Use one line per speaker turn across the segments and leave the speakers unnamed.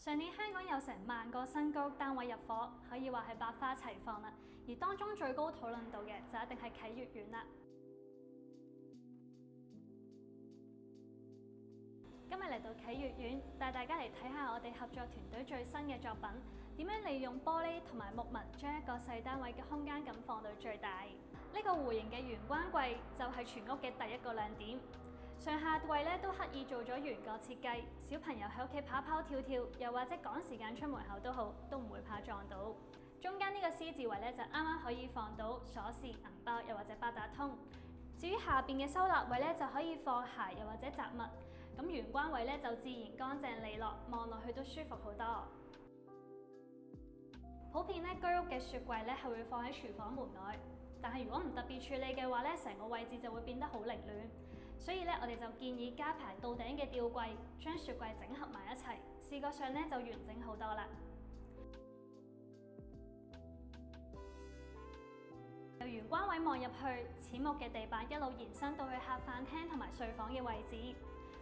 上年香港有成萬個新居屋單位入伙，可以話係百花齊放啦。而當中最高討論度嘅就一定係啟悅苑啦。今日嚟到啟悅苑，帶大家嚟睇下我哋合作團隊最新嘅作品，點樣利用玻璃同埋木紋，將一個細單位嘅空間感放到最大。呢個弧形嘅玄關櫃就係全屋嘅第一個亮點。上下櫃咧都刻意做咗圓角設計，小朋友喺屋企跑跑跳跳，又或者趕時間出門口都好，都唔會怕撞到。中間呢個 C 字位咧就啱啱可以放到鎖匙、銀包，又或者八達通。至於下邊嘅收納位咧就可以放鞋，又或者雜物。咁玄關位咧就自然乾淨利落，望落去都舒服好多。普遍咧居屋嘅雪櫃咧係會放喺廚房門外，但係如果唔特別處理嘅話咧，成個位置就會變得好凌亂。所以咧，我哋就建議加排到頂嘅吊櫃，將雪櫃整合埋一齊，視覺上咧就完整好多啦。由玄關位望入去，淺木嘅地板一路延伸到去客飯廳同埋睡房嘅位置，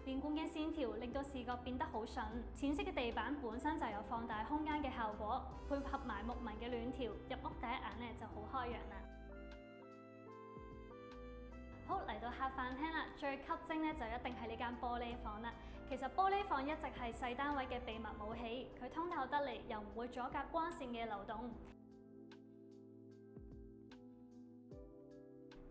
連貫嘅線條令到視覺變得好順。淺色嘅地板本身就有放大空間嘅效果，配合埋木紋嘅暖調，入屋第一眼咧就好開揚啦。好，嚟到客飯廳啦，最吸睛咧就一定係呢間玻璃房啦。其實玻璃房一直係細單位嘅秘密武器，佢通透得嚟，又唔會阻隔光線嘅流動。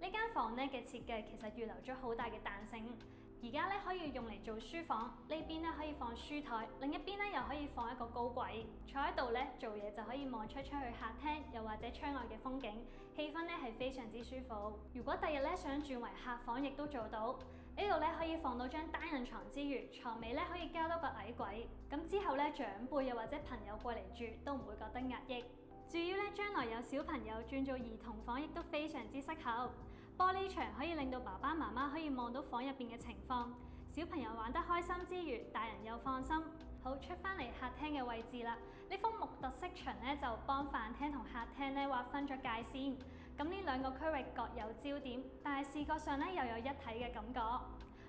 呢間房咧嘅設計其實預留咗好大嘅彈性。而家咧可以用嚟做書房，呢邊咧可以放書台，另一邊咧又可以放一個高櫃，坐喺度咧做嘢就可以望出去客廳，又或者窗外嘅風景，氣氛咧係非常之舒服。如果第日咧想轉為客房，亦都做到。呢度咧可以放到張單人床之餘，床尾咧可以加多個矮櫃，咁之後咧長輩又或者朋友過嚟住都唔會覺得壓抑。至於咧將來有小朋友轉做兒童房，亦都非常之適合。玻璃牆可以令到爸爸媽媽可以望到房入邊嘅情況，小朋友玩得開心之餘，大人又放心。好，出翻嚟客廳嘅位置啦，呢幅木特色牆咧就幫飯廳同客廳咧劃分咗界線。咁呢兩個區域各有焦點，但係視覺上咧又有一體嘅感覺。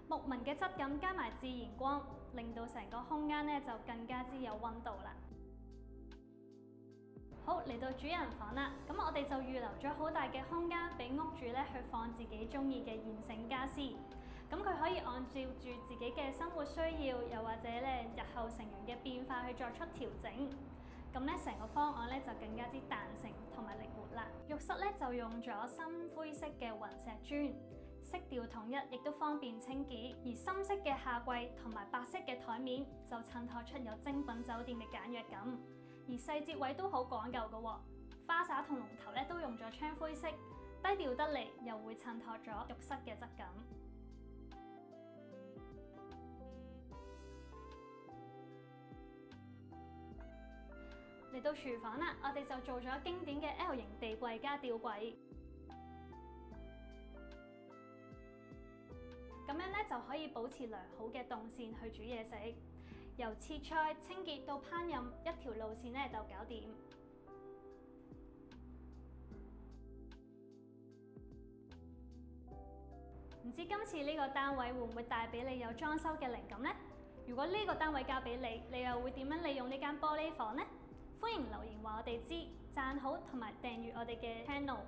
木紋嘅質感加埋自然光，令到成個空間咧就更加之有溫度啦。好，嚟到主人房啦，咁我哋就預留咗好大嘅空間俾屋主咧去放自己中意嘅現成家私，咁佢可以按照住自己嘅生活需要，又或者咧日後成員嘅變化去作出調整，咁咧成個方案咧就更加之彈性同埋靈活啦。浴室咧就用咗深灰色嘅雲石磚，色調統一，亦都方便清潔，而深色嘅下櫃同埋白色嘅台面就襯托出有精品酒店嘅簡約感。而細節位都好講究嘅喎，花灑同龍頭咧都用咗窗灰色，低調得嚟又會襯托咗浴室嘅質感。嚟到廚房啦，我哋就做咗經典嘅 L 型地櫃加吊櫃，咁樣咧就可以保持良好嘅動線去煮嘢食。由切菜、清潔到烹飪，一條路線咧就搞掂。唔知今次呢個單位會唔會帶俾你有裝修嘅靈感呢？如果呢個單位交俾你，你又會點樣利用呢間玻璃房呢？歡迎留言話我哋知，讚好同埋訂閱我哋嘅 channel。